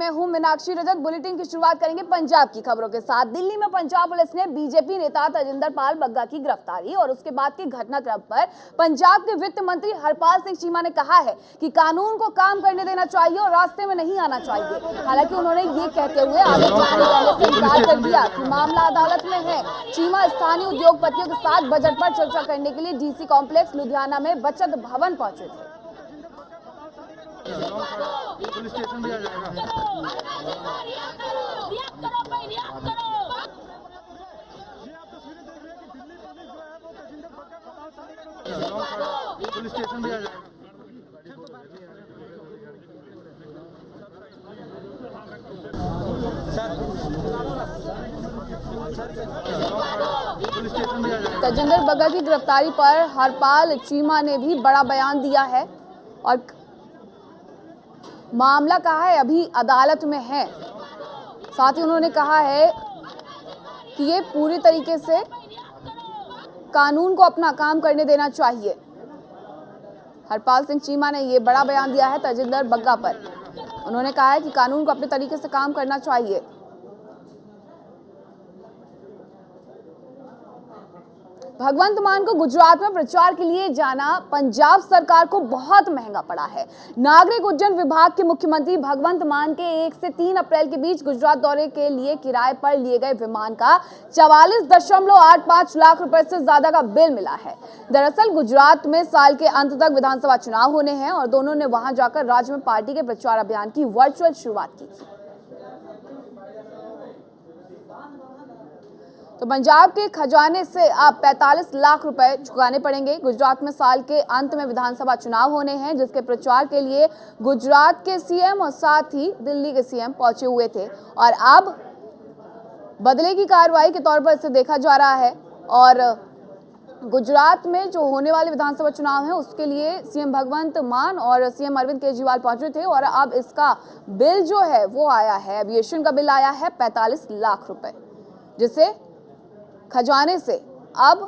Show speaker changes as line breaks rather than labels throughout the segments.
मैं हूं मीनाक्षी रजक। बुलेटिन की शुरुआत करेंगे पंजाब की खबरों के साथ। दिल्ली में पंजाब पुलिस ने बीजेपी नेता तजिंदर पाल बग्गा की गिरफ्तारी और उसके बाद के घटनाक्रम पर पंजाब के वित्त मंत्री हरपाल सिंह चीमा ने कहा है कि कानून को काम करने देना चाहिए और रास्ते में नहीं आना चाहिए। हालांकि उन्होंने ये कहते हुए आगे बढ़ने से इनकार कर दिया कि मामला अदालत में है। चीमा स्थानीय उद्योगपतियों के साथ बजट पर चर्चा करने के लिए डीसी कॉम्प्लेक्स लुधियाना में बचत भवन पहुंचे थे।
पुलिस स्टेशन भी आ जाएगा। पुलिस स्टेशन भी आ जाएगा।
तजिंदर बग्गा की गिरफ्तारी पर हरपाल चीमा ने भी बड़ा बयान दिया है और मामला कहा है अभी अदालत में है। साथ ही उन्होंने कहा है कि ये पूरी तरीके से कानून को अपना काम करने देना चाहिए। हरपाल सिंह चीमा ने ये बड़ा बयान दिया है तजिंदर बग्गा पर। उन्होंने कहा है कि कानून को अपने तरीके से काम करना चाहिए। भगवंत मान को गुजरात में प्रचार के लिए जाना पंजाब सरकार को बहुत महंगा पड़ा है। नागरिक उड्डयन विभाग के मुख्यमंत्री भगवंत मान के 1 से 3 अप्रैल के बीच गुजरात दौरे के लिए किराए पर लिए गए विमान का 44.85 लाख रुपए से ज्यादा का बिल मिला है। दरअसल गुजरात में साल के अंत तक विधानसभा चुनाव होने हैं और दोनों ने वहां जाकर राज्य में पार्टी के प्रचार अभियान की वर्चुअल शुरुआत की थी। तो पंजाब के खजाने से अब 45 लाख रुपए चुकाने पड़ेंगे। गुजरात में साल के अंत में विधानसभा चुनाव होने हैं, जिसके प्रचार के लिए गुजरात के सीएम और साथ ही दिल्ली के सीएम पहुंचे हुए थे और अब बदले की कार्रवाई के तौर पर इसे देखा जा रहा है। और गुजरात में जो होने वाले विधानसभा चुनाव है उसके लिए सीएम भगवंत मान और सीएम अरविंद केजरीवाल पहुंचे थे और अब इसका बिल जो है वो आया है, एविएशन का बिल आया है 45 लाख रुपए, जिसे खजाने से अब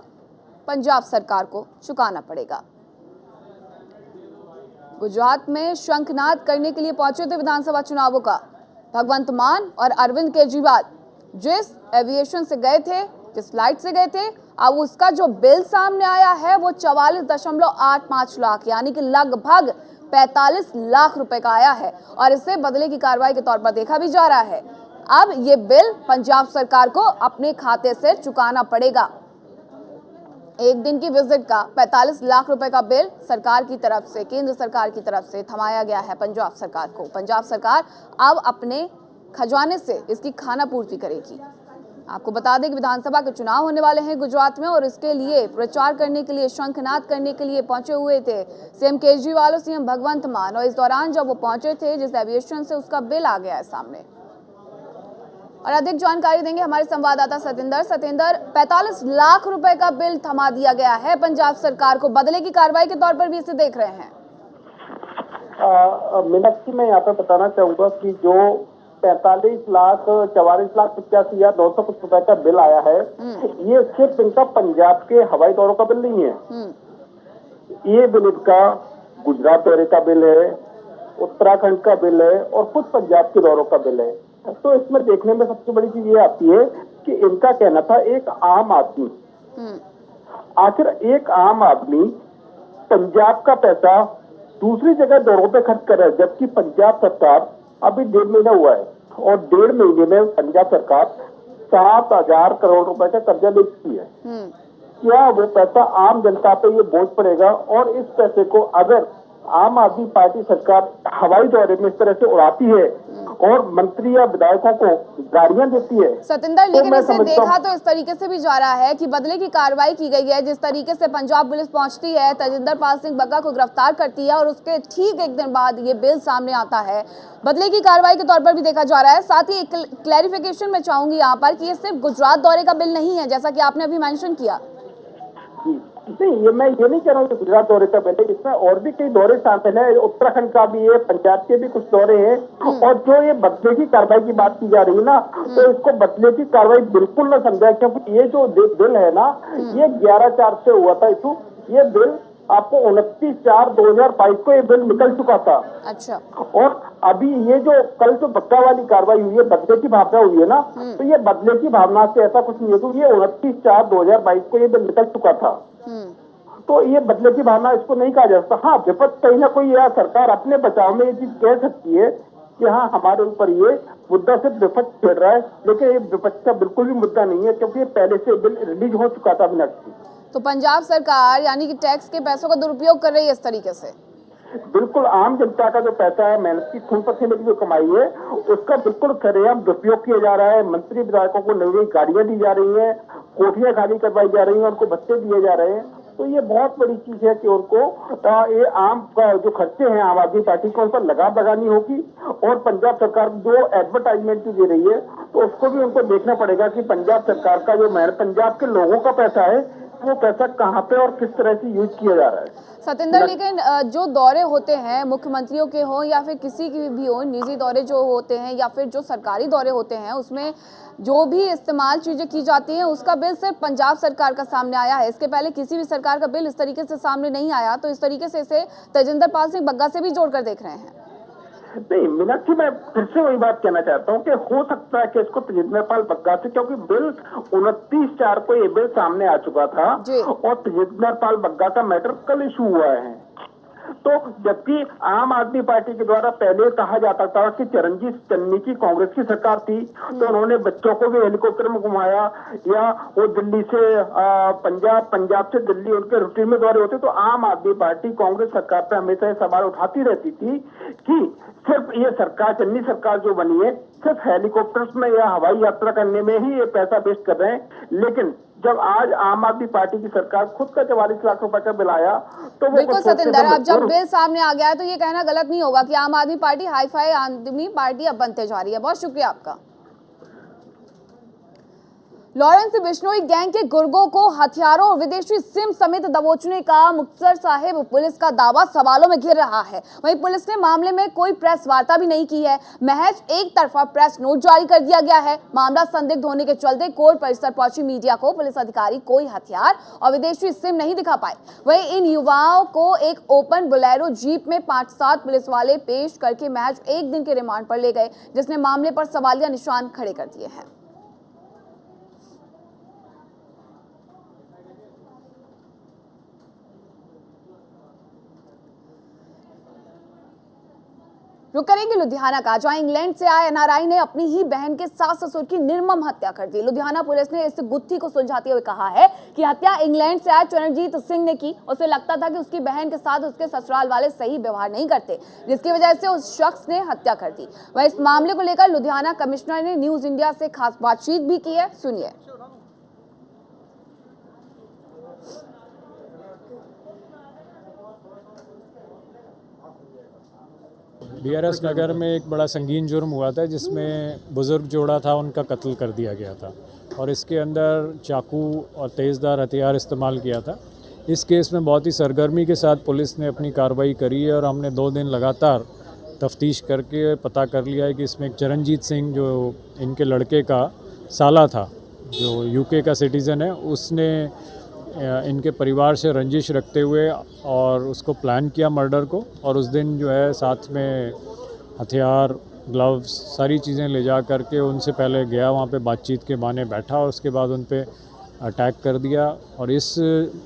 पंजाब सरकार को चुकाना पड़ेगा। गुजरात में शंखनाद करने के लिए पहुंचे थे विधानसभा चुनावों का भगवंत मान और अरविंद केजरीवाल। जिस एविएशन से गए थे, जिस फ्लाइट से गए थे, अब उसका जो बिल सामने आया है वो 44.85 लाख यानी कि लगभग 45 लाख रुपए का आया है और इसे बदले की कार्रवाई के तौर पर देखा भी जा रहा है। अब ये बिल पंजाब सरकार को अपने खाते से चुकाना पड़ेगा। एक दिन की विजिट का 45 लाख रुपए का बिल सरकार की तरफ से, केंद्र सरकार की तरफ से थमाया गया है पंजाब सरकार को। पंजाब सरकार अब अपने खजाने से इसकी खाना पूर्ति करेगी। आपको बता दें कि विधानसभा के चुनाव होने वाले हैं गुजरात में और इसके लिए प्रचार करने के लिए, शंखनाद करने के लिए पहुंचे हुए थे सीएम केजरीवाल और सीएम भगवंत मान। और इस दौरान जब वो पहुंचे थे, जिस एविएशन से उसका बिल आ गया है सामने। और अधिक जानकारी देंगे हमारे संवाददाता सतेंद्र। 45 लाख रुपए का बिल थमा दिया गया है पंजाब सरकार को, बदले की कार्रवाई के तौर पर भी इसे देख रहे हैं।
मीनाक्षी, मैं यहाँ पे बताना चाहूंगा कि जो 45 लाख 44 लाख 85 या 200 कुछ रुपए का बिल आया है, ये सिर्फ इनका पंजाब के हवाई दौरों का बिल नहीं है। ये बिल इनका गुजरात दौरे का बिल है, उत्तराखंड का बिल है और कुछ पंजाब के दौरों का बिल है। तो इसमें देखने में सबसे बड़ी चीज ये आती है कि इनका कहना था एक आम आदमी, आखिर एक आम आदमी पंजाब का पैसा दूसरी जगह दौरों पे खर्च कर रहा है, जबकि पंजाब सरकार अभी 1.5 महीना हुआ है और 1.5 महीने में पंजाब सरकार 7,000 करोड़ रुपए का कर्जा ले चुकी है। क्या वो पैसा आम जनता पे ये बोझ पड़ेगा? और इस पैसे को अगर आम आदमी पार्टी सरकार हवाई दौरे में इस तरह से उड़ाती है और मंत्री या विधायकों को गाड़ियां देती है।
सतेंद्र, लेकिन इसे देखा तो इस तरीके से भी जा रहा है कि बदले की कार्रवाई की गई है। जिस तरीके से पंजाब पुलिस पहुंचती है, तजिंदर पाल सिंह बग्गा को गिरफ्तार करती है और उसके ठीक एक दिन बाद ये बिल सामने आता है, बदले की कार्रवाई के तौर पर भी देखा जा रहा है। साथ ही एक क्लैरिफिकेशन मैं चाहूंगी यहाँ पर कि ये सिर्फ गुजरात दौरे का बिल नहीं है, जैसा कि आपने अभी मेंशन किया।
नहीं, मैं ये नहीं कह रहा हूँ कि गुजरात दौरे का बिल है, इसमें और भी कई दौरे शामिल है। उत्तराखंड का भी है, पंजाब के भी कुछ दौरे हैं। और जो ये बदले की कार्रवाई की बात की जा रही है ना, तो इसको बदले की कार्रवाई बिल्कुल ना समझा, क्योंकि ये जो बिल है ना, ये 11/4 से हुआ था इशू। ये बिल आपको 29/4/2022 को ये बिल निकल चुका था।
अच्छा।
और अभी ये जो कल जो बग्गा वाली कार्रवाई हुई है, बदले की भावना हुई है ना, तो ये बदले की भावना से ऐसा कुछ नहीं है, तो ये 29/4/2022 को ये बिल निकल चुका था। तो ये बदले की भावना इसको नहीं कहा जा सकता। हाँ, विपक्ष कहीं ना कोई या सरकार अपने बचाव में ये चीज कह सकती है कि हाँ, हमारे ऊपर ये मुद्दा सिर्फ विपक्ष छेड़ रहा है, लेकिन ये विपक्ष का बिल्कुल भी मुद्दा नहीं है, क्योंकि पहले से बिल रिलीज हो चुका था मीनाक्षी।
तो पंजाब सरकार यानी कि टैक्स के पैसों का दुरुपयोग कर रही है इस तरीके से?
बिल्कुल, आम जनता का जो पैसा है, मेहनत की खून पसीने की जो कमाई है, उसका बिल्कुल सरेआम दुरुपयोग किया जा रहा है। मंत्री विधायकों को नई नई गाड़ियां दी जा रही हैं, कोठियां खाली करवाई जा रही हैं, उनको भत्ते दिए जा रहे हैं। तो ये बहुत बड़ी चीज है कि उनको ये आम जो खर्चे हैं आम आदमी पार्टी को, उन पर लगाम लगानी होगी। और पंजाब सरकार जो एडवर्टाइजमेंट दे रही है, तो उसको भी उनको देखना पड़ेगा कि पंजाब सरकार का जो पंजाब के लोगों का पैसा है, वो पैसा कहाँ पे और किस तरह से यूज किया जा रहा है।
सतेंद्र, लेकिन जो दौरे होते हैं मुख्यमंत्रियों के हों या फिर किसी की भी हो, निजी दौरे जो होते हैं या फिर जो सरकारी दौरे होते हैं, उसमें जो भी इस्तेमाल चीजें की जाती हैं उसका बिल सिर्फ पंजाब सरकार का सामने आया है। इसके पहले किसी भी सरकार का बिल इस तरीके से सामने नहीं आया, तो इस तरीके से इसे तेजिंदर पाल सिंह बग्गा से भी जोड़कर देख रहे हैं।
नहीं मीनाक्षी, मैं फिर से वही बात कहना चाहता हूँ कि हो सकता है कि इसको तेजिंदर पाल बग्गा से, क्योंकि बिल 29/4 को ये बिल सामने आ चुका था और तेजिंदर पाल बग्गा का मैटर कल इशू हुआ है। तो जबकि आम आदमी पार्टी के द्वारा पहले कहा जाता था कि चरणजीत चन्नी की कांग्रेस की सरकार थी, तो उन्होंने बच्चों को भी हेलीकॉप्टर में घुमाया, या वो दिल्ली से पंजाब से दिल्ली उनके रूटीन में दौरे होते, तो आम आदमी पार्टी कांग्रेस सरकार पर हमेशा ये सवाल उठाती रहती थी कि सिर्फ ये सरकार, चन्नी सरकार जो बनी है, सिर्फ हेलीकॉप्टर्स में या हवाई यात्रा करने में ही ये पैसा वेस्ट कर रहे हैं। लेकिन जब आज आम आदमी पार्टी की सरकार खुद का 44 लाख रुपए का बिल आया, तो वो
बिल्कुल सतेंद्र, अब जब बिल सामने आ गया है तो ये कहना गलत नहीं होगा कि आम आदमी पार्टी हाई फाई आदमी पार्टी अब बनते जा रही है। बहुत शुक्रिया आपका। लॉरेंस बिश्नोई गैंग के गुर्गों को हथियारों और विदेशी सिम समेत दबोचने का मुक्तसर साहिब पुलिस का दावा सवालों में घिर रहा है। वहीं पुलिस ने मामले में कोई प्रेस वार्ता भी नहीं की है, महज एक तरफा प्रेस नोट जारी कर दिया गया है। मामला संदिग्ध होने के चलते कोर्ट परिसर पहुंची मीडिया को पुलिस अधिकारी कोई हथियार और विदेशी सिम नहीं दिखा पाए। वहीं इन युवाओं को एक ओपन बोलेरो जीप में 5-7 पुलिस वाले पेश करके महज एक दिन के रिमांड पर ले गए, जिसने मामले पर सवालिया निशान खड़े कर दिए हैं। रुक करेंगे लुधियाना का, जहां इंग्लैंड से आए एनआरआई ने अपनी ही बहन के सास ससुर की निर्मम हत्या कर दी। लुधियाना पुलिस ने इस गुत्थी को सुलझाते हुए कहा है कि हत्या इंग्लैंड से आए चरणजीत सिंह ने की। उसे लगता था कि उसकी बहन के साथ उसके ससुराल वाले सही व्यवहार नहीं करते, जिसकी वजह से उस शख्स ने हत्या कर दी। वह इस मामले को लेकर लुधियाना कमिश्नर ने न्यूज इंडिया से खास बातचीत भी की है, सुनिए।
बीआरएस नगर में एक बड़ा संगीन जुर्म हुआ था, जिसमें बुज़ुर्ग जोड़ा था, उनका कत्ल कर दिया गया था और इसके अंदर चाकू और तेज़धार हथियार इस्तेमाल किया था। इस केस में बहुत ही सरगर्मी के साथ पुलिस ने अपनी कार्रवाई करी है और हमने 2 दिन लगातार तफ्तीश करके पता कर लिया है कि इसमें एक चरणजीत सिंह, जो इनके लड़के का साला था, जो यूके का सिटीज़न है, उसने इनके परिवार से रंजिश रखते हुए और उसको प्लान किया मर्डर को, और उस दिन जो है साथ में हथियार, ग्लव्स, सारी चीज़ें ले जा करके उनसे पहले गया, वहाँ पे बातचीत के बहाने बैठा और उसके बाद उन पे अटैक कर दिया। और इस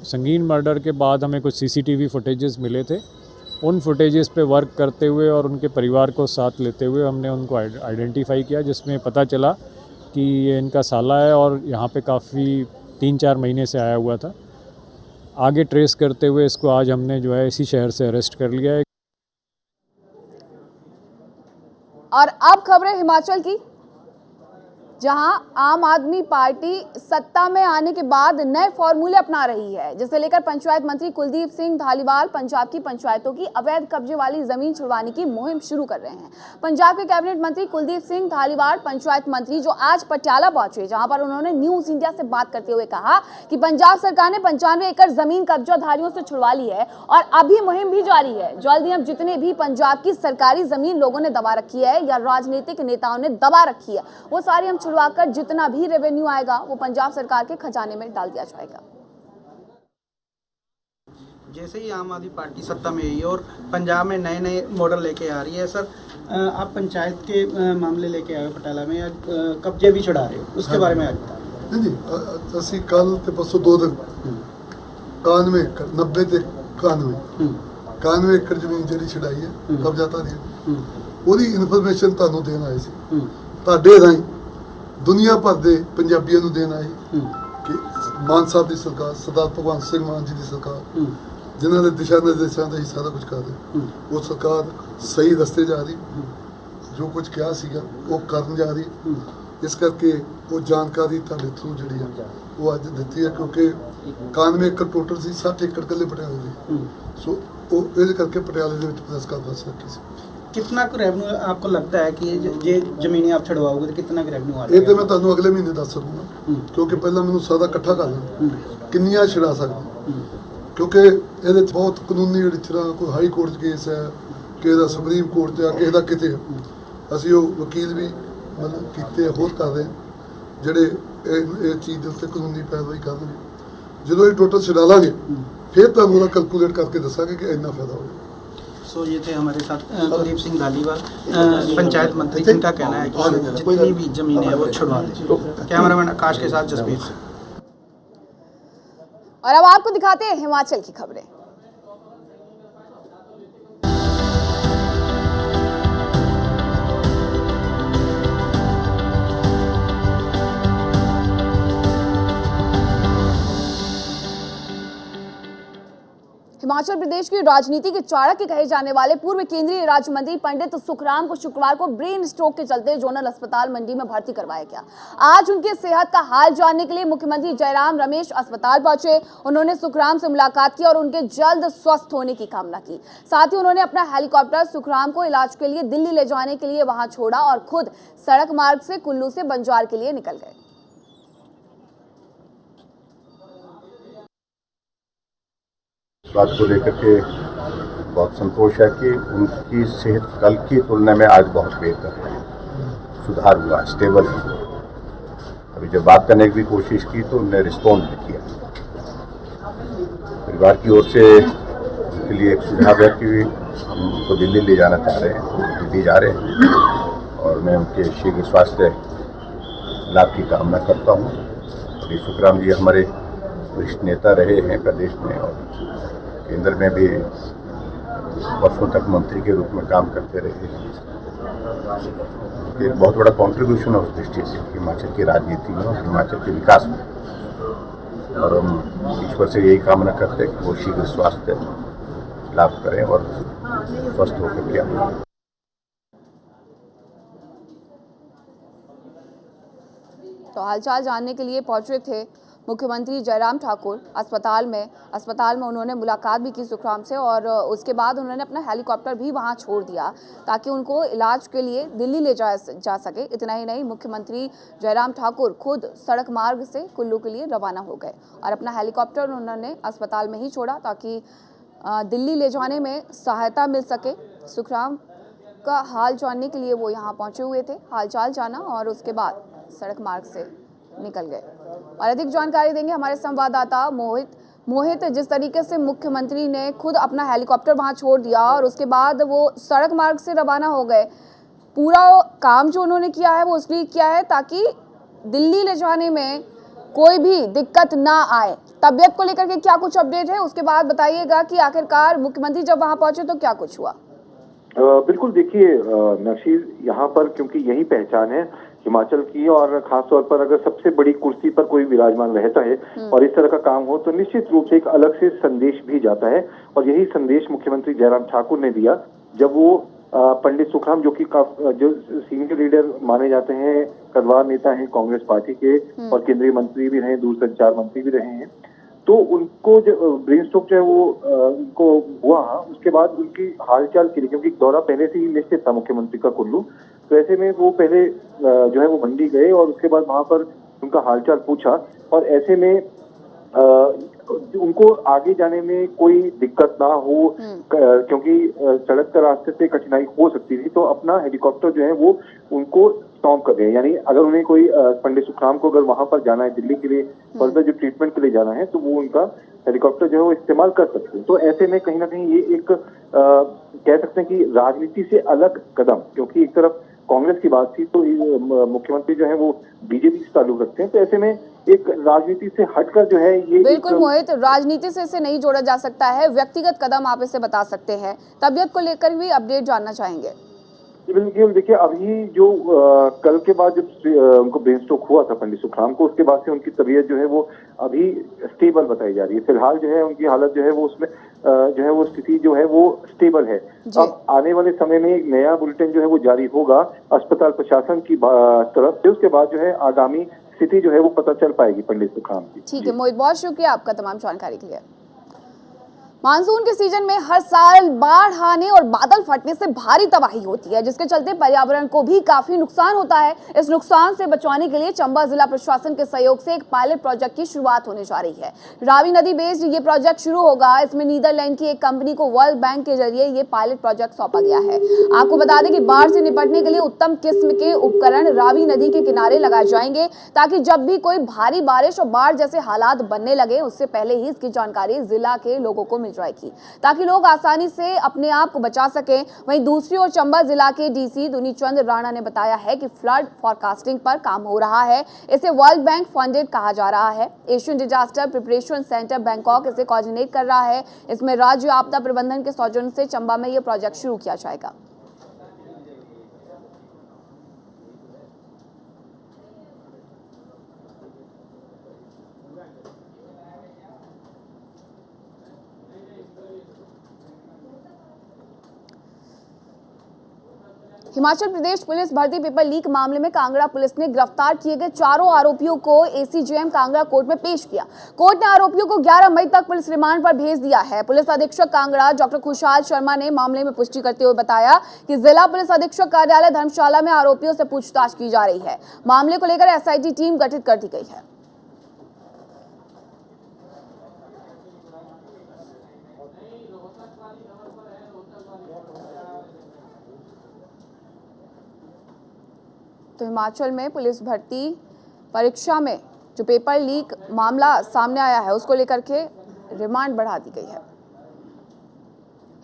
संगीन मर्डर के बाद हमें कुछ सीसीटीवी फुटेजेस मिले थे। उन फुटेजेस पे वर्क करते हुए और उनके परिवार को साथ लेते हुए हमने उनको आइडेंटिफाई किया, जिसमें पता चला कि ये इनका साला है और यहाँ पे काफ़ी 3-4 महीने से आया हुआ था। आगे ट्रेस करते हुए इसको आज हमने जो है इसी शहर से अरेस्ट कर लिया है।
और अब खबरें हिमाचल की, जहां आम आदमी पार्टी सत्ता में आने के बाद नए फॉर्मूले अपना रही है, जिसे लेकर पंचायत मंत्री कुलदीप सिंह धालीवाल पंजाब की पंचायतों की अवैध कब्जे वाली जमीन छुड़वाने की मुहिम शुरू कर रहे हैं। पंजाब के कैबिनेट मंत्री कुलदीप सिंह धालीवाल पंचायत मंत्री जो आज पटियाला पहुंचे, जहां पर उन्होंने न्यूज इंडिया से बात करते हुए कहा कि पंजाब सरकार ने 95 एकड़ जमीन कब्जाधारियों से छुड़वा ली है और अभी मुहिम भी जारी है। जल्द ही अब जितने भी पंजाब की सरकारी जमीन लोगों ने दबा रखी है या राजनीतिक नेताओं ने दबा रखी है, वो सारी हम छुड़वाकर जितना भी रेवेन्यू आएगा वो पंजाब सरकार के खजाने में डाल दिया जाएगा।
जैसे ही आम आदमी पार्टी सत्ता में आई और पंजाब में नए नए मॉडल लेके आ रही है सर, आप पंचायत के मामले लेके आए हो पटाला में, आज कब्जे भी छुड़ा रहे हो, उसके बारे में आज बताओ।
नहीं ਅਸੀਂ ਕੱਲ ਤੇ ਪਰਸੋਂ 2 ਦਿਨ 91 ਏਕੜ 90 ਤੇ 91 ਏਕੜ ਜ਼ਮੀਨ ਜਿਹੜੀ ਛਡਾਈ ਹੈ ਕਬਜ਼ਾ ਧਾਰੀ ਉਹਦੀ ਇਨਫੋਰਮੇਸ਼ਨ ਤੁਹਾਨੂੰ ਦੇਣ ਆਏ ਸੀ ਤੁਹਾਡੇ ਰਾਹੀਂ ਦੁਨੀਆ ਭਰ ਦੇ ਪੰਜਾਬੀਆਂ ਨੂੰ ਦੇਣ ਆਏ ਕਿ ਮਾਨ ਸਾਹਿਬ ਦੀ ਸਰਕਾਰ ਸਰਦਾਰ ਭਗਵੰਤ ਸਿੰਘ ਮਾਨ ਜੀ ਦੀ ਸਰਕਾਰ ਜਿਨ੍ਹਾਂ ਦੇ ਦਿਸ਼ਾ ਨਿਰਦੇਸ਼ਾਂ ਦਾ ਹੀ ਸਾਰਾ ਕੁਝ ਕਰ ਰਹੀ ਉਹ ਸਰਕਾਰ ਸਹੀ ਰਸਤੇ ਜਾ ਰਹੀ ਜੋ ਕੁਝ ਕਿਹਾ ਸੀਗਾ ਉਹ ਕਰਨ ਜਾ ਰਹੀ ਇਸ ਕਰਕੇ ਉਹ ਜਾਣਕਾਰੀ ਤੁਹਾਡੇ ਥਰੂ ਜਿਹੜੀ ਹੈ ਉਹ ਅੱਜ ਦਿੱਤੀ ਹੈ ਕਿਉਂਕਿ 91 ਏਕੜ ਟੋਟਲ ਸੀ 60 ਏਕੜ ਕੱਲੇ ਪਟਿਆਲੇ ਦੇ ਸੋ ਉਹ ਇਹਦੇ ਕਰਕੇ ਪਟਿਆਲੇ ਦੇ ਵਿੱਚ ਪ੍ਰੈਸ ਕਾਨਫਰੰਸ ਰੱਖੀ ਸੀ।
कितना रेवेन्यू आपको लगता है कि ये जमीनें आप छड़वाओगे तो कितना रेवेन्यू आ
ਇਹ ਤੇ ਮੈਂ ਤੁਹਾਨੂੰ ਅਗਲੇ ਮਹੀਨੇ ਦੱਸ ਸਕੂੰਗਾ ਕਿਉਂਕਿ ਪਹਿਲਾਂ ਮੈਨੂੰ ਸਾਰਾ ਇਕੱਠਾ ਕਰ ਲੈਣਾ ਕਿੰਨੀਆਂ ਛੜਾ ਸਕਦੇ ਕਿਉਂਕਿ ਇਹਦੇ 'ਚ ਬਹੁਤ ਕਾਨੂੰਨੀ ਅੜਚਣਾ ਕੋਈ ਹਾਈ ਕੋਰਟ 'ਚ ਕੇਸ ਹੈ ਕਿਸੇ ਦਾ ਸੁਪਰੀਮ ਕੋਰਟ 'ਚ ਆ ਕਿਸੇ ਦਾ ਕਿਤੇ ਅਸੀਂ ਉਹ ਵਕੀਲ ਵੀ ਮਤਲਬ ਕੀਤੇ ਹੋਰ ਕਰ ਰਹੇ ਜਿਹੜੇ ਇਹ ਚੀਜ਼ ਦੇ ਉੱਤੇ ਕਾਨੂੰਨੀ ਪੈਰਵਾਈ ਕਰਨਗੇ ਜਦੋਂ ਇਹ ਟੋਟਲ ਛਡਾ ਲਾਂਗੇ ਫਿਰ ਤੁਹਾਨੂੰ ਉਹਦਾ ਕੈਲਕੂਲੇਟ ਕਰਕੇ ਦੱਸਾਂਗੇ कि ਇੰਨਾ ਫਾਇਦਾ ਹੋਵੇਗਾ।
सो ये थे हमारे साथ कुलदीप सिंह धालीवाल पंचायत मंत्री, जिनका कहना है कि जितनी भी जमीनें हैं वो छुड़वा दें। कैमरामैन आकाश के साथ जसबीर सिंह।
और अब आपको दिखाते हैं हिमाचल की खबरें। हिमाचल प्रदेश की राजनीति के चाणक्य कहे जाने वाले पूर्व केंद्रीय राज्य मंत्री पंडित सुखराम को शुक्रवार को ब्रेन स्ट्रोक के चलते जोनल अस्पताल मंडी में भर्ती करवाया गया। आज उनके सेहत का हाल जानने के लिए मुख्यमंत्री जयराम रमेश अस्पताल पहुंचे। उन्होंने सुखराम से मुलाकात की और उनके जल्द स्वस्थ होने की कामना की। साथ ही उन्होंने अपना हेलीकॉप्टर सुखराम को इलाज के लिए दिल्ली ले जाने के लिए वहां छोड़ा और खुद सड़क मार्ग से कुल्लू से बंजार के लिए निकल गए।
बात को लेकर के बहुत संतोष है कि उनकी सेहत कल की तुलना में आज बहुत बेहतर है, सुधार हुआ, स्टेबल है। अभी जब बात करने की भी कोशिश की तो उन्होंने रिस्पॉन्ड भी किया। परिवार की ओर से उनके लिए एक सुझाव है कि हम उनको दिल्ली ले जाना चाह रहे हैं, दिल्ली जा रहे हैं और मैं उनके शीघ्र स्वास्थ्य लाभ की कामना करता हूँ। श्री सुखराम जी हमारे वरिष्ठ नेता रहे हैं प्रदेश में और केंद्र में भी वर्षों तक मंत्री के रूप में काम करते रहे हैं। एक बहुत बड़ा कंट्रीब्यूशन है उस दृष्टि से हिमाचल की राजनीति में और हिमाचल के विकास में, और हम ईश्वर से यही कामना करते हैं कि वो शीघ्र स्वास्थ्य लाभ करें और स्वस्थ होकर के आए।
तो हालचाल जानने के लिए पहुंचे थे मुख्यमंत्री जयराम ठाकुर अस्पताल में उन्होंने मुलाकात भी की सुखराम से और उसके बाद उन्होंने अपना हेलीकॉप्टर भी वहां छोड़ दिया ताकि उनको इलाज के लिए दिल्ली ले जा सके। इतना ही नहीं, मुख्यमंत्री जयराम ठाकुर खुद सड़क मार्ग से कुल्लू के लिए रवाना हो गए और अपना हेलीकॉप्टर उन्होंने अस्पताल में ही छोड़ा ताकि दिल्ली ले जाने में सहायता मिल सके। सुखराम का हाल जानने के लिए वो यहाँ पहुँचे हुए थे, हालचाल जाना और उसके बाद सड़क मार्ग से निकल गए। और अधिक जानकारी देंगे हमारे संवाददाता मोहित। जिस तरीके से मुख्यमंत्री ने खुद अपना हेलीकॉप्टर वहां छोड़ दिया और उसके बाद वो सड़क मार्ग से रवाना हो गए, पूरा काम जो उन्होंने किया है वो इसलिए किया है ताकि दिल्ली ले जाने में कोई भी दिक्कत ना आए। तबीयत को लेकर के क्या कुछ अपडेट है, उसके बाद बताइएगा कि आखिरकार मुख्यमंत्री जब वहां पहुंचे तो क्या कुछ हुआ।
बिल्कुल, देखिए नशीर, यहाँ पर क्योंकि यही पहचान है हिमाचल की और खास तौर पर अगर सबसे बड़ी कुर्सी पर कोई विराजमान रहता है और इस तरह का काम हो तो निश्चित रूप से एक अलग से संदेश भी जाता है। और यही संदेश मुख्यमंत्री जयराम ठाकुर ने दिया जब वो पंडित सुखराम जो सीनियर लीडर माने जाते हैं, कद्दावर नेता हैं कांग्रेस पार्टी के और केंद्रीय मंत्री भी रहे, दूरसंचार मंत्री भी रहे हैं, तो उनको जो ब्रेन स्ट्रोक जो है वो उनको हुआ, उसके बाद उनकी हालचाल के लिए, क्योंकि दौरा पहले से ही निश्चित था मुख्यमंत्री का कुल्लू, तो ऐसे में वो पहले जो है वो मंडी गए और उसके बाद वहां पर उनका हालचाल पूछा और ऐसे में उनको आगे जाने में कोई दिक्कत ना हो क्योंकि सड़क का रास्ते से कठिनाई हो सकती थी, तो अपना हेलीकॉप्टर जो है वो उनको
सौंप कर रहे हैं। यानी अगर उन्हें कोई पंडित सुखराम को अगर वहां पर जाना है दिल्ली के लिए फर्दर जो ट्रीटमेंट के लिए जाना है, तो वो उनका हेलीकॉप्टर जो है वो इस्तेमाल कर सकते हैं। तो ऐसे में कहीं ना कहीं ये एक कह सकते हैं कि राजनीति से अलग कदम, क्योंकि एक तरफ कांग्रेस की बात थी तो मुख्यमंत्री जो है वो बीजेपी से ताल्लुक रखते हैं, तो ऐसे में एक राजनीति से हटकर जो है ये
बिल्कुल मोहित, राजनीति से इसे नहीं जोड़ा जा सकता है, व्यक्तिगत कदम आप इसे बता सकते हैं। तबियत को लेकर भी अपडेट जानना चाहेंगे।
बिल्कुल, देखिए अभी जो कल के बाद जब उनको ब्रेन स्ट्रोक हुआ था पंडित सुखराम को, उसके बाद से उनकी तबीयत जो है वो अभी स्टेबल बताई जा रही है। फिलहाल जो है उनकी हालत जो है वो उसमें जो है वो स्थिति जो है वो स्टेबल है। अब आने वाले समय में एक नया बुलेटिन जो है वो जारी होगा अस्पताल प्रशासन की तरफ से, उसके बाद जो है आगामी स्थिति जो है वो पता चल पाएगी पंडित सुखराम की।
ठीक है मोहित, बहुत शुक्रिया आपका तमाम जानकारी के लिए। मानसून के सीजन में हर साल बाढ़ आने और बादल फटने से भारी तबाही होती है, जिसके चलते पर्यावरण को भी काफी नुकसान होता है। इस नुकसान से बचाने के लिए चंबा जिला प्रशासन के सहयोग से एक पायलट प्रोजेक्ट की शुरुआत होने जा रही है। रावी नदी बेस्ड ये प्रोजेक्ट शुरू होगा। इसमें नीदरलैंड की एक कंपनी को वर्ल्ड बैंक के जरिए ये पायलट प्रोजेक्ट सौंपा गया है। आपको बता दें कि बाढ़ से निपटने के लिए उत्तम किस्म के उपकरण रावी नदी के किनारे लगाए जाएंगे, ताकि जब भी कोई भारी बारिश और बाढ़ जैसे हालात बनने लगे उससे पहले ही इसकी जानकारी जिला के लोगों को मिल जाएगी, ताकि लोग आसानी से अपने आप को बचा सकें। वहीं दूसरी ओर चंबा जिला के डीसी दुनीचंद राणा ने बताया है कि फ्लड फोरकास्टिंग पर काम हो रहा है। इसे वर्ल्ड बैंक फंडेड कहा जा रहा है। Asian disaster preparation centre Bangkok इसे कोऑर्डिनेट कर रहा है। इसमें राज्य आपदा प्रबंधन के सौजन्य से चंबा में यह प्रोजेक्ट शुरू किया जाएगा। हिमाचल प्रदेश पुलिस भर्ती पेपर लीक मामले में कांगड़ा पुलिस ने गिरफ्तार किए गए चारों आरोपियों को एसीजेएम कांगड़ा कोर्ट में पेश किया। कोर्ट ने आरोपियों को 11 मई तक पुलिस रिमांड पर भेज दिया है। पुलिस अधीक्षक कांगड़ा डॉक्टर खुशहाल शर्मा ने मामले में पुष्टि करते हुए बताया कि जिला पुलिस अधीक्षक कार्यालय धर्मशाला में आरोपियों से पूछताछ की जा रही है। मामले को लेकर एसआईटी टीम गठित कर दी गई है। तो हिमाचल में पुलिस भर्ती परीक्षा में जो पेपर लीक मामला सामने आया है उसको लेकर के रिमांड बढ़ा दी गई है।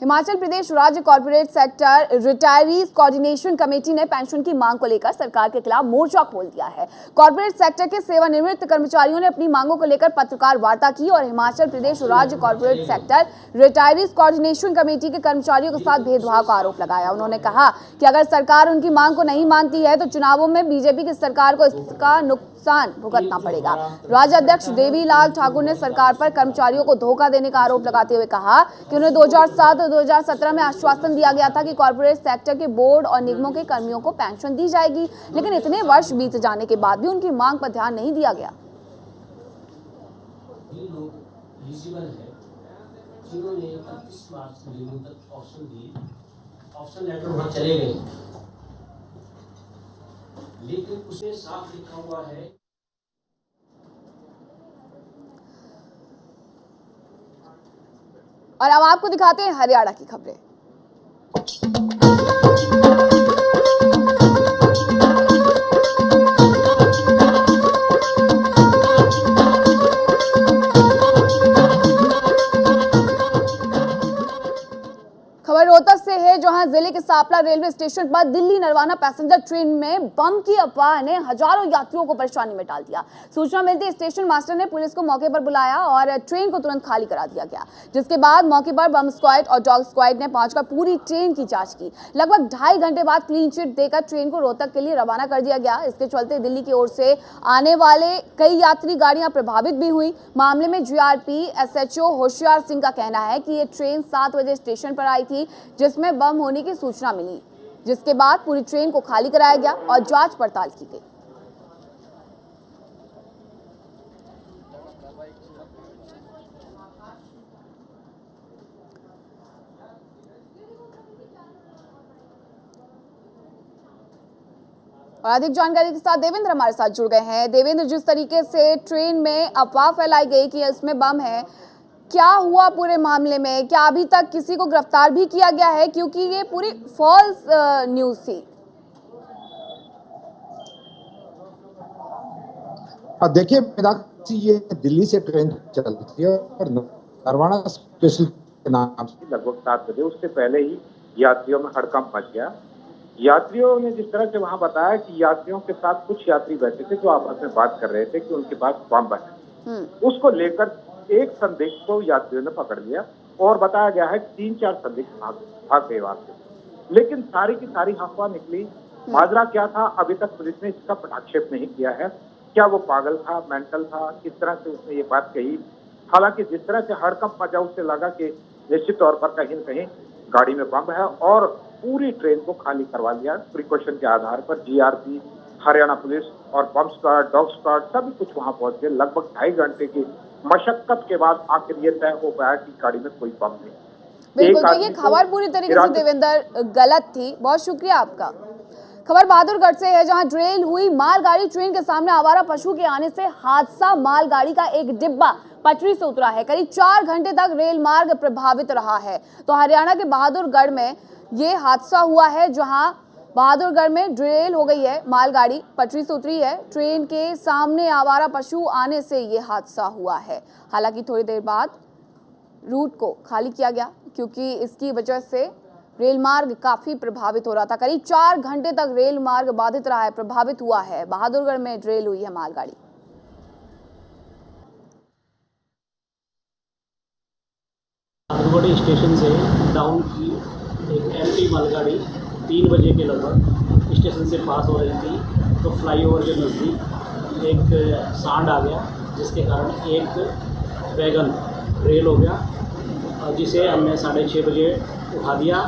हिमाचल प्रदेश राज्य corporate sector retirees coordination committee ने पेंशन की मांग को लेकर सरकार के खिलाफ मोर्चा खोल दिया है। कॉर्पोरेट सेक्टर के सेवानिवृत्त कर्मचारियों ने अपनी मांगों को लेकर पत्रकार वार्ता की और हिमाचल प्रदेश राज्य corporate sector retirees coordination committee के कर्मचारियों के साथ भेदभाव का आरोप लगाया। उन्होंने कहा कि अगर सरकार उनकी मांग को नहीं मानती है तो चुनावों में बीजेपी की सरकार को इसका नुकसान भुगतना पड़ेगा। राज्य अध्यक्ष देवीलाल ठाकुर ने सरकार पर कर्मचारियों को धोखा देने का आरोप लगाते हुए कहा कि उन्हें 2007 और 2017 में आश्वासन दिया गया था कि कॉर्पोरेट सेक्टर के बोर्ड और निगमों के कर्मियों को पेंशन दी जाएगी, लेकिन इतने वर्ष बीत जाने के बाद भी उनकी मांग पर ध्यान नहीं दिया गया।
चले गए, लेकिन उसमें साफ लिखा हुआ है।
और अब आपको दिखाते हैं हरियाणा की खबरें। खबर रोहतक से है, जहां जिले के सापला रेलवे स्टेशन पर दिल्ली नरवाना पैसेंजर ट्रेन में बम की अफवाह ने हजारों यात्रियों को परेशानी में डाल दिया। सूचना मिलते स्टेशन मास्टर ने पुलिस को मौके पर बुलाया और ट्रेन को तुरंत खाली करा दिया गया, जिसके बाद मौके पर बम स्क्वाड और डॉग स्क्वाड ने पहुंचकर पूरी ट्रेन की जांच की। लगभग 2.5 घंटे बाद क्लीन चिट देकर ट्रेन को रोहतक के लिए रवाना कर दिया गया। इसके चलते दिल्ली की ओर से आने वाले कई यात्री गाड़ियां प्रभावित भी हुई। मामले में जीआरपी एसएचओ होशियार सिंह का कहना है कि ये ट्रेन 7 बजे स्टेशन पर आई थी, जिसमें बम होने की सूचना मिली, जिसके बाद पूरी ट्रेन को खाली कराया गया और जांच पड़ताल की गई। और अधिक जानकारी के साथ देवेंद्र हमारे साथ जुड़ गए हैं। देवेंद्र, जिस तरीके से ट्रेन में अफवाह फैलाई गई कि इसमें बम है, क्या हुआ पूरे मामले में? क्या अभी तक किसी को गिरफ्तार भी किया गया है, क्योंकि ये पूरी फॉल्स न्यूज़ थी?
अब देखिए मीनाक्षी, ये दिल्ली से ट्रेन चलती है और नरवाना स्पेशल के नाम से
लगभग 7 बजे, उससे पहले ही यात्रियों में हड़कंप मच गया। यात्रियों ने जिस तरह से वहां बताया कि यात्रियों के साथ कुछ यात्री बैठे थे जो आपस में बात कर रहे थे कि उनके पास बम है। उसको लेकर एक संदिग्ध को यात्रियों ने पकड़ लिया और बताया गया है कि 3-4 संदिग्ध भाग गए वहां से। लेकिन सारी की सारी अफवाह निकली। माजरा क्या था, अभी तक पुलिस ने इसका पटाक्षेप नहीं किया है। क्या वो पागल था, मेंटल था, किस तरह से उसने ये बात कही। हालांकि जिस तरह से हड़कंप मचा, उससे लगा कि निश्चित तौर पर कहीं न कहीं गाड़ी में बम है और पूरी ट्रेन को खाली करवा लिया प्रिकॉशन के आधार पर। जीआरपी, हरियाणा पुलिस और बम स्क्वाड, डॉग स्क्वाड सभी कुछ वहां पहुंच गए। लगभग 2.5 घंटे की मशक्कत के बाद आखिर ये तय हो पाया कि गाड़ी में कोई बम नहीं।
बिल्कुल, तो ये खबर पूरी तरीके से देवेंद्र गलत थी। बहुत शुक्रिया आपका। खबर बहादुरगढ़ से है, जहां ड्रिल हुई मालगाड़ी, ट्रेन के सामने आवारा पशु के आने से हादसा। मालगाड़ी का एक डिब्बा पटरी से उतरा है। करीब 4 घंटे तक रेल मार्ग प्रभावित रहा है। तो हरियाणा के बहादुरगढ़ में ये हादसा हुआ है, जहां बहादुरगढ़ में ड्रिल हो गई है, मालगाड़ी पटरी से उतरी है, ट्रेन के सामने आवारा पशु आने से ये हादसा हुआ है। हालांकि थोड़ी देर बाद रूट को खाली किया गया, क्योंकि इसकी वजह से रेल मार्ग काफी प्रभावित हो रहा था। करीब 4 घंटे तक रेल मार्ग बाधित रहा है, प्रभावित हुआ है। बहादुरगढ़ में ड्रिल हुई है मालगाड़ी।
बहादुरगढ़ स्टेशन से डाउन की एक एमटी मालगाड़ी 3 बजे के लगभग स्टेशन से पास हो रही थी, तो फ्लाईओवर के नज़दीक एक सांड आ गया, जिसके कारण एक वैगन रेल हो गया, जिसे हमने 6:30 बजे उठा दिया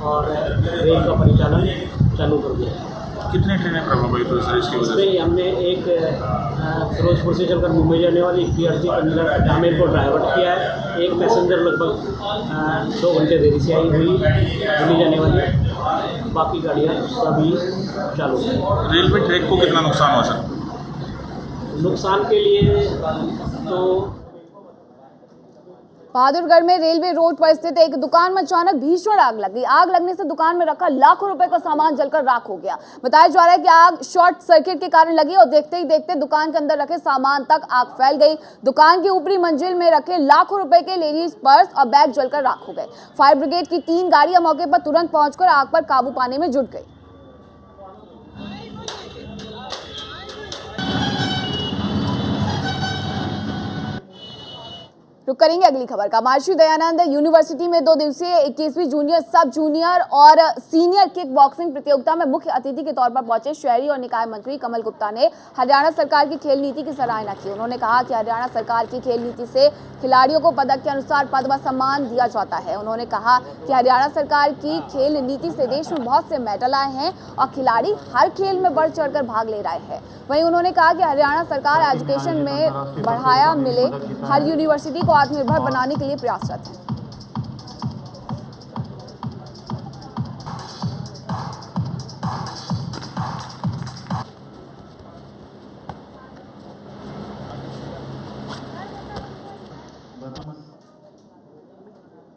और रेल का परिचालन चालू कर दिया।
कितनी ट्रेनें प्रभावित हुई सर इसकी वजह से?
इसमें हमने एक फिरोजपुर से चलकर मुंबई जाने वाली PRC कन्नर डामेर को डाइवर्ट किया है। एक पैसेंजर लगभग 2 घंटे देरी से आई हुई दिल्ली जाने वाली, बाकी गाड़ियाँ सभी चालू हैं।
रेलवे ट्रैक को कितना नुकसान हुआ सर?
नुकसान के लिए तो
बहादुरगढ़ में रेलवे रोड पर स्थित एक दुकान में अचानक भीषण आग लग गई। आग लगने से दुकान में रखा लाखों रुपए का सामान जलकर राख हो गया। बताया जा रहा है कि आग शॉर्ट सर्किट के कारण लगी और देखते ही देखते दुकान के अंदर रखे सामान तक आग फैल गई। दुकान की ऊपरी मंजिल में रखे लाखों रुपए के लेडीज पर्स और बैग जलकर राख हो गए। फायर ब्रिगेड की 3 गाड़ियां मौके पर तुरंत पहुंचकर आग पर काबू पाने में जुट गई। रुक करेंगे अगली खबर का। महर्षि दयानंद यूनिवर्सिटी में 2 दिवसीय 21वीं जूनियर, सब जूनियर और सीनियर किक बॉक्सिंग प्रतियोगिता में मुख्य अतिथि के तौर पर पहुंचे शहरी और निकाय मंत्री कमल गुप्ता ने हरियाणा सरकार की खेल नीति की सराहना की। उन्होंने कहा कि हरियाणा सरकार की खेल नीति से खिलाड़ियों को पदक के अनुसार पद व सम्मान दिया जाता है। उन्होंने कहा कि हरियाणा सरकार की खेल नीति से देश में बहुत से मेडल आए हैं और खिलाड़ी हर खेल में बढ़ चढ़कर भाग ले रहे हैं। वहीं उन्होंने कहा कि हरियाणा सरकार एजुकेशन में बढ़ावा मिले, हर यूनिवर्सिटी को आत्मनिर्भर बनाने के लिए प्रयासरत है।